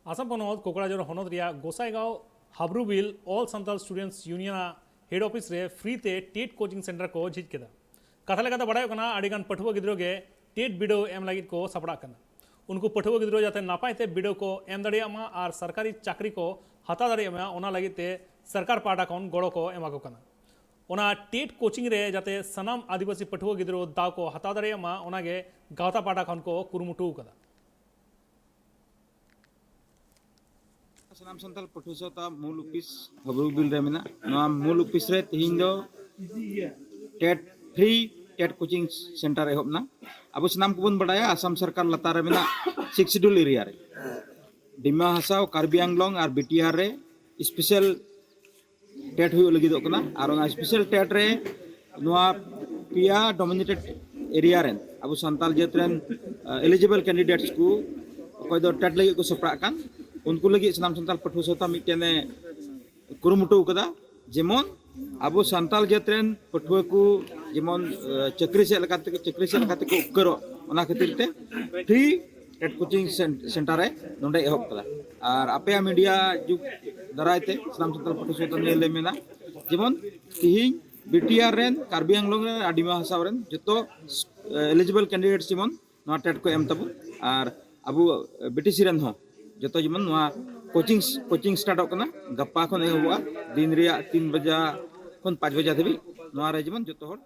आसाम पनोत कोकराझार हनत रिया Gossaigaon Habrubil all Santal students union head office रे फ्री ते टेट कोचिंग सेंटर को झिज केदा कथा लेकाते बड़ाय कना आडिगान पठुआ गिद्रो गे टेट बिडो एम लगित को सपड़ा कना उनको पठुआ गिद्रो जाते नापाय ते बिडो को एम दाड़ियामा आर सरकारी चाकरी को हता दाड़ियामा ओना लगित ते सरकार पाटा खन गड़ो को एमा को कना ओना टेट कोचिंग रे जाते सनाम आदिवासी पठुआ गिद्रो दाव को हता दाड़ियामा ओनागे गावता पाटा खन को कुरुमुटु कदा सनाम संताल पठुआ सावता मूल ऑफिस हाब्रुबिल रे मेना नोआ मूल ऑफिस रे तिहिं दो TET free TET coaching centre एहबना अब सनाम को बन बड़ाया आसाम सरकार लतार रे मेना 6 शेड्यूल एरिया रे डिमा हासाव कार्बी आंगलोंग और बीटीआर रे स्पेशल टेट हुई लगी कना और ओना स्पेशल टेट रे नोआ पिया डोमिनेटेड एरिया रे अब संताल जात रेन एलिजिबल कैंडिडेट्स को कोई दो टेट लगी को सपड़ा कान उनको लगी सनाम संताल पठुआ सावता मिटने कुरुमुटु कदा जेमन अब संताल जातरेन पठुआ को जेमन चक्री से को उपकरो ओना खातिर ते फ्री टेट कोचिंग सेंटर है नोंडे एहब कदा और आपे मीडिया जुग दरायते सनाम संताल पठुआ सावता नेले मेना जेमन तिहिं बीटीआर रेन कार्बी आंगलोंग रेन आदिमा हासाव रेन जतो एलिजिबल कैंडिडेट्स जेमन नोआ टेट को एम तबु और अब बीटीसी रेन हो जतो जेमन नोआ कोचिंग स्टार्ट होकना गप्पा खन एहबुआ दिन रिया 3 बजा खन 5 बजा धबी नोआ रे जेमन जतो हर